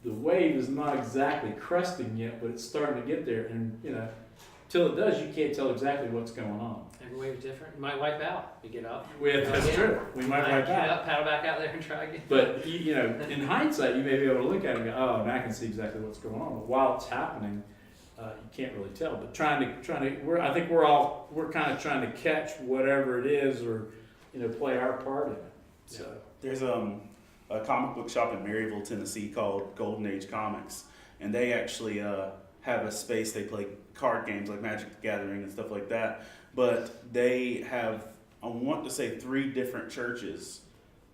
the wave is not exactly cresting yet, but it's starting to get there. And till it does, you can't tell exactly what's going on. Every wave's different. You might wipe out. You get up. That's true. We might wipe get out. up, paddle back out there and try again. But in hindsight, you may be able to look at it and go, "Oh, now I can see exactly what's going on." But while it's happening, you can't really tell. But I think we're kind of trying to catch whatever it is, or play our part in it. So There's a comic book shop in Maryville, Tennessee called Golden Age Comics, and they actually have a space. They play card games like Magic the Gathering and stuff like that. But they have, I want to say, 3 different churches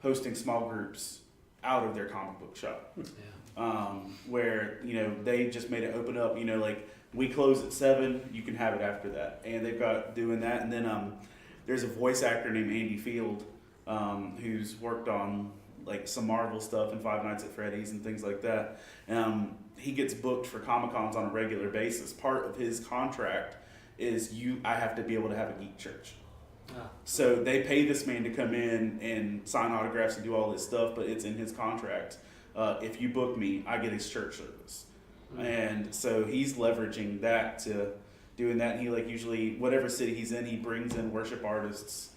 hosting small groups out of their comic book shop. Where they just made it open up. Like we close at 7, you can have it after that, and they've got doing that. And then there's a voice actor named Andy Field who's worked on like some Marvel stuff and Five Nights at Freddy's and things like that. He gets booked for Comic-Cons on a regular basis. Part of his contract is I have to be able to have a geek church. So they pay this man to come in and sign autographs and do all this stuff, but it's in his contract. If you book me, I get his church service. And so he's leveraging that to doing that. He usually, whatever city he's in, he brings in worship artists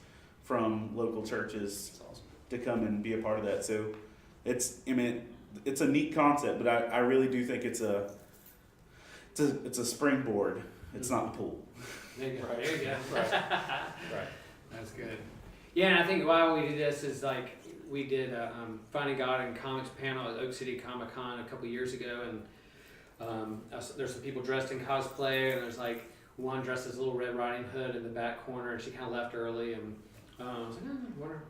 from local churches to come and be a part of that. So it's a neat concept, but I really do think it's a springboard. It's not the pool. There you go. Right. There you go. Right. That's good. Yeah, and I think why we do this is we did a Finding God in Comics panel at Oak City Comic Con a couple years ago, and there's some people dressed in cosplay, and there's one dressed as Little Red Riding Hood in the back corner, and she kind of left early, and I was like,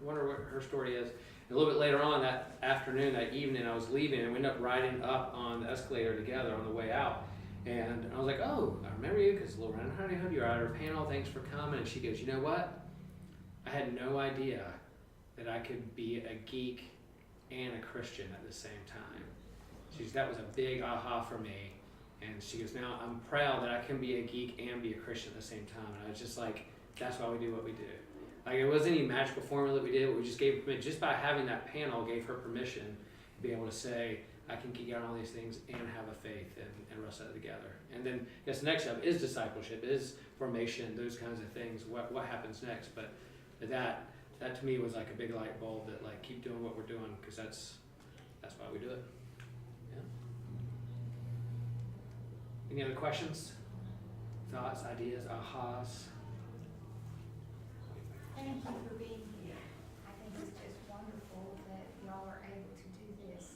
wonder what her story is. And a little bit later on that afternoon, that evening, I was leaving, and we ended up riding up on the escalator together on the way out. And I was like, oh, I remember you because Little Red Riding Hood, you're at our panel, thanks for coming. And she goes, you know what? I had no idea that I could be a geek and a Christian at the same time. That was a big aha for me. And she goes, now I'm proud that I can be a geek and be a Christian at the same time. And I was just like, that's why we do what we do. It wasn't any magical formula that we did, but we just gave permission. Just by having that panel gave her permission to be able to say, I can geek out on all these things and have a faith and wrestle that together. And then I guess the next step is discipleship, is formation, those kinds of things. What happens next? But that to me was a big light bulb that keep doing what we're doing, because that's why we do it. Yeah. Any other questions, thoughts, ideas, ahas? Thank you for being here. I think it's just wonderful that y'all are able to do this.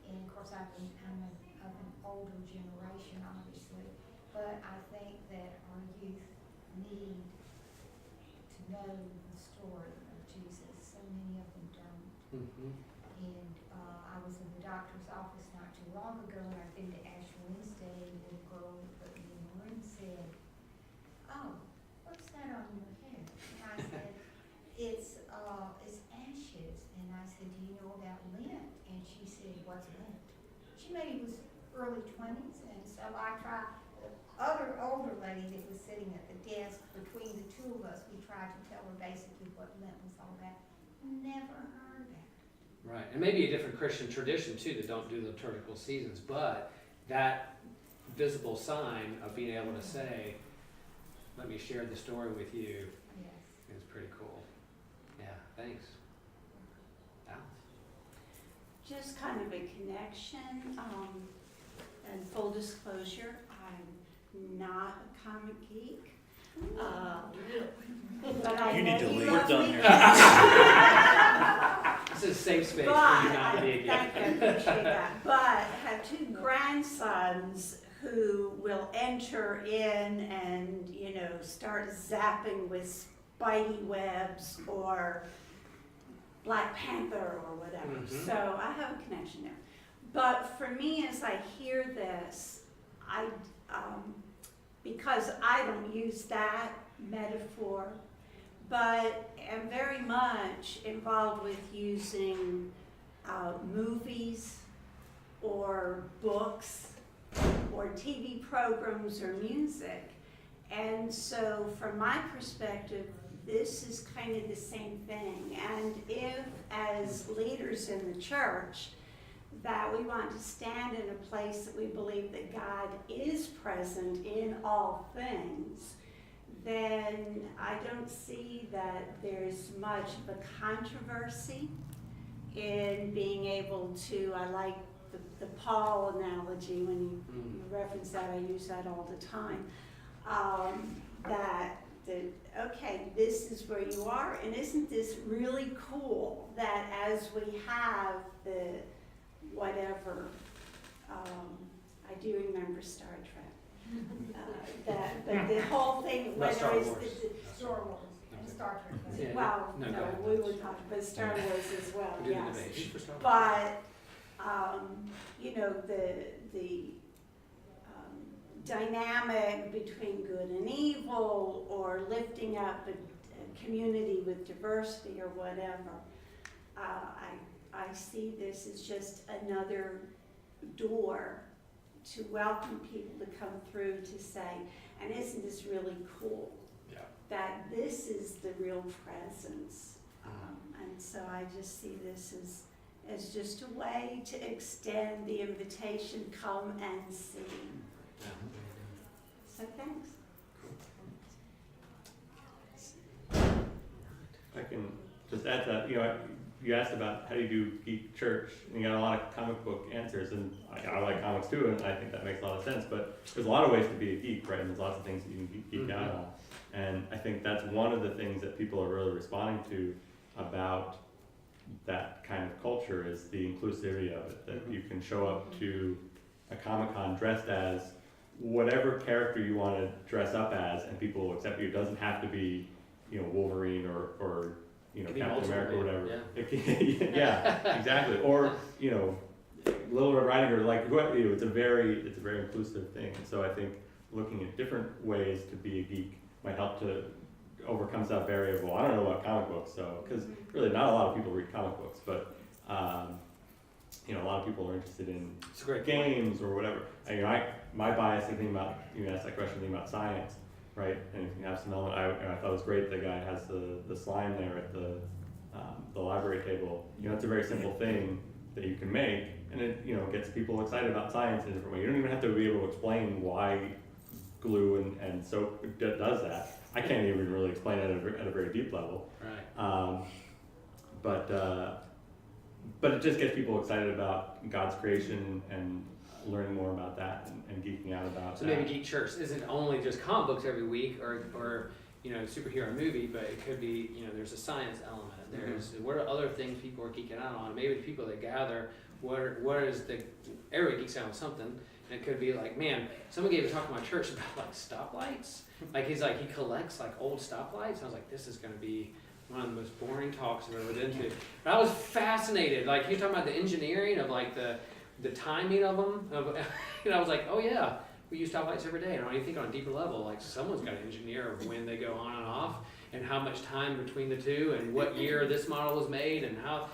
And of course, I'm of an older generation, obviously, but I think that our youth need to know the story of Jesus. So many of them don't. Mm-hmm. And I was in the doctor's office not too long ago, and I've been to Ash Wednesday, and the girl that put me in the room said, "Oh, what's that on your hair?" And I said, it's ashes. And I said, do you know about Lent? And she said, what's Lent? She maybe was early 20s, and so I tried. The other older lady that was sitting at the desk between the two of us because we tried to tell her basically what Lent was all about. Never heard that. Right, and maybe a different Christian tradition too that don't do the liturgical seasons, but that visible sign of being able to say, let me share the story with you, Yes. is pretty cool. Yeah, thanks. Al? Just kind of a connection, and full disclosure, I'm not a comic geek. But I You need know to you leave. love We're done me. here. This is a safe space for But, you not to be a thank you, I geek. appreciate that. But I have two grandsons who will enter in and, start zapping with Spidey webs or Black Panther or whatever. Mhm. So I have a connection there. But for me, as I hear this, because I don't use that metaphor, but am very much involved with using movies or books or TV programs or music. And so from my perspective, this is kind of the same thing. And if, as leaders in the church, that we want to stand in a place that we believe that God is present in all things, then I don't see that there's much of a controversy in being able to, I like the Paul analogy when you reference that, I use that all the time, okay, this is where you are, and isn't this really cool that as we have the whatever, I do remember Star Trek, but the whole thing, Not Star whether it's Wars. Star Wars and Star Trek. Yeah. well, No, go no, ahead. we were talking about Star Wars as well, We're doing the yes. debate. Who's for Star Wars? But, the dynamic between good and evil, or lifting up a community with diversity or whatever, I see this as just another door to welcome people to come through to say, and isn't this really cool? Yeah. That this is the real presence. And so I just see this as just a way to extend the invitation, come and see. Yeah. So thanks. I can just add to that, you asked about how do you do geek church, and you got a lot of comic book answers, and I like comics too, and I think that makes a lot of sense, but there's a lot of ways to be a geek, right, and there's lots of things that you can geek out on, and I think that's one of the things that people are really responding to about that kind of culture is the inclusivity of it, that you can show up to a Comic-Con dressed as whatever character you want to dress up as, and people will accept you. It doesn't have to be, Wolverine or Captain America or whatever. Yeah. Yeah, exactly. Or Little Red Riding Hood. Like it's a very inclusive thing. And so I think looking at different ways to be a geek might help to overcome that barrier of, well, I don't know about comic books, so because really not a lot of people read comic books, but a lot of people are interested in It's a great games or whatever. My bias thinking about, you asked that question, thinking about science, right? And if you have some element, I thought it was great. The guy has the slime there at the library table. It's a very simple thing that you can make, and it gets people excited about science in a different way. You don't even have to be able to explain why glue and soap does that. I can't even really explain it at a very deep level. Right. But it just gets people excited about God's creation and learning more about that and geeking out about So that. maybe Geek Church isn't only just comic books every week or superhero movie, but it could be, there's a science element. There's what are other things people are geeking out on? Maybe the people that gather, everybody geeks out on something. And it could be like, man, someone gave a talk to my church about like stoplights. He collects like old stoplights. And I was like, this is going to be one of the most boring talks I've ever been to. But I was fascinated. Like he was talking about the engineering of like the timing of them. I was like, oh yeah, we use stoplights every day. And when you think on a deeper level, like someone's got to engineer when they go on and off, and how much time between the two, and what year this model was made, and how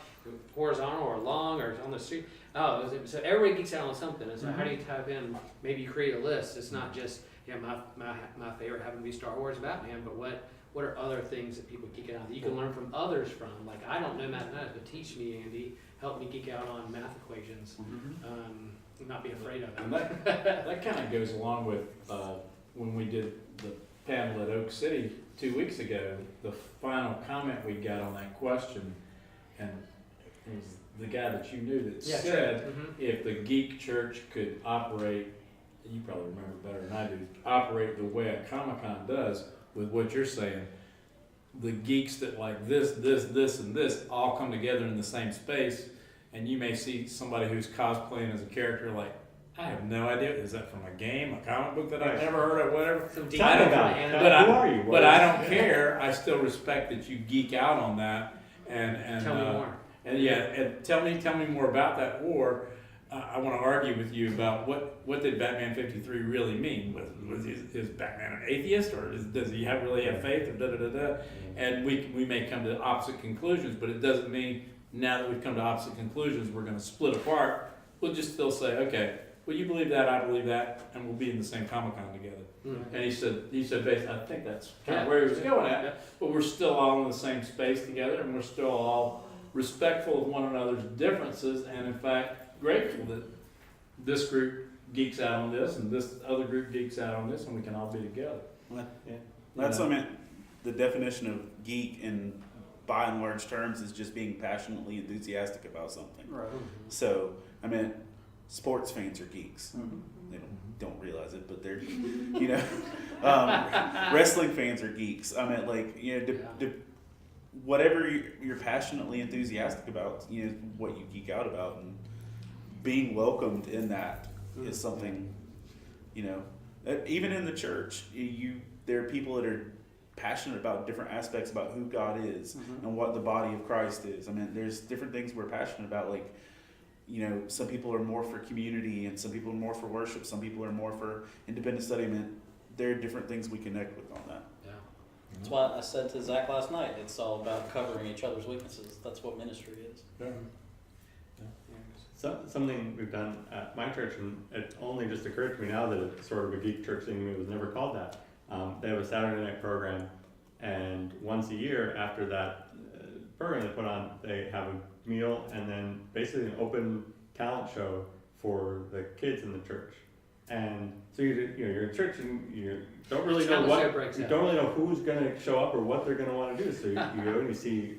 horizontal or long or on the street. So everybody geeks out on something. And so how do you type in? Maybe you create a list. It's not just yeah, my favorite happened to be Star Wars, Batman. But what are other things that people geek out on that you can learn from others from? Like, I don't know mathematics, but teach me, Andy. Help me geek out on math equations. And not be afraid of And it. that kind of goes along with when we did the panel at Oak City 2 weeks ago. The final comment we got on that question, and it was the guy that you knew that Yeah, said, sure. Mhm. if the geek church could operate, you probably remember better than I do, operate the way a comicon does with what you're saying, the geeks that like this, and this all come together in the same space, and you may see somebody who's cosplaying as a character like, I have no idea, is that from a game, a comic book that I've never heard of, whatever? Some I don't know. anime. Who are you? But I don't care. I still respect that you geek out on that, and Tell me more. and yeah, and tell me more about that. Or I want to argue with you about what did Batman 53 really mean? Is Batman an atheist, or does he really have faith, or da da da da? And we may come to opposite conclusions, but it doesn't mean now that we've come to opposite conclusions we're going to split apart. We'll just still say, okay, well, you believe that, I believe that, and we'll be in the same Comic-Con together. Mhm. And he said basically, I think that's kind of Yeah. where he was going at. Yeah. But we're still all in the same space together, and we're still all respectful of one another's differences, and in fact grateful that this group geeks out on this and this other group geeks out on this, and we can all be together. That's what I meant. The definition of geek in by and large terms is just being passionately enthusiastic about something. Right. So I meant sports fans are geeks. They don't realize it, but they're, you know, wrestling fans are geeks. I meant like, you know, whatever you're passionately enthusiastic about, you know, what you geek out about, and being welcomed in that is something, you know, even in the church, there are people that are passionate about different aspects about who God is and what the body of Christ is. I mean, there's different things we're passionate about, like, you know, some people are more for community, and some people are more for worship, some people are more for independent study. I mean, there are different things we connect with on that. Yeah. That's why I said to Zach last night, it's all about covering each other's weaknesses. That's what ministry is. Something we've done at my church, and it only just occurred to me now that it's sort of a geek church thing. It was never called that. They have a Saturday night program, and once a year after that program they put on, they have a meal and then basically an open talent show for the kids in the church. And so you're in church and you don't really know who's going to show up or what they're going to want to do. So you go and you see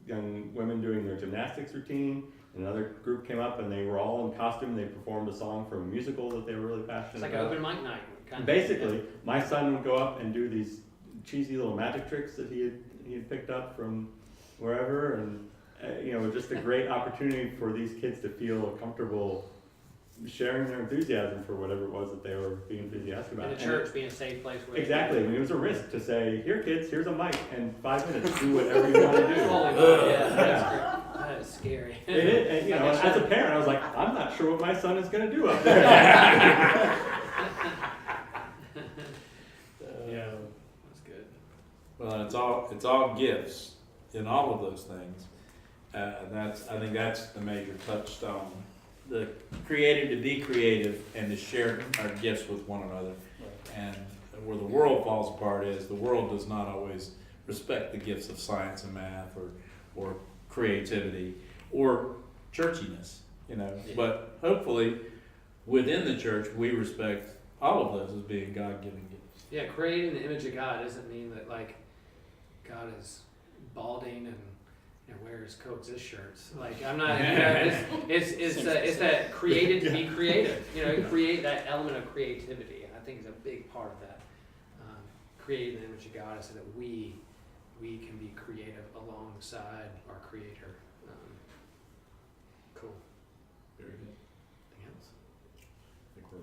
young women doing their gymnastics routine. Another group came up and they were all in costume. They performed a song from a musical that they were really passionate about. It's like an open mic night. Basically, my son would go up and do these cheesy little magic tricks that he had picked up from wherever, and just a great opportunity for these kids to feel comfortable sharing their enthusiasm for whatever it was that they were being enthusiastic about. And the church being a safe place. Where Exactly. I mean, it was a risk to say, "Here, kids, here's a mic, and 5 minutes, do whatever you want to do." Holy God, yeah. That is scary. It is, and as a parent, I was like, "I'm not sure what my son is going to do up there." Yeah, that's good. Well, it's all gifts in all of those things. I think that's the major touchstone. The created to be creative and to share our gifts with one another. And where the world falls apart is the world does not always respect the gifts of science and math or creativity or churchiness, Yeah. But hopefully within the church we respect all of those as being God-given gifts. Yeah, creating the image of God doesn't mean that like God is balding and wears coexist shirts. Like I'm not. It's that created to be creative. Create that element of creativity. I think is a big part of that. Creating the image of God so that we can be creative alongside our Creator. Cool. Very good. Anything else? I think we're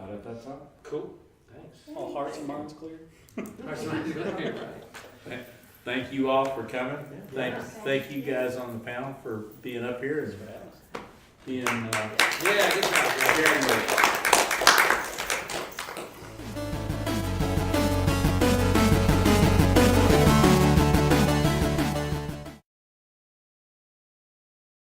about at that time. Cool. Thanks. All hearts and minds clear. Right. Thank you all for coming. Thank you guys on the panel for being up here and being Yeah, good job. sharing with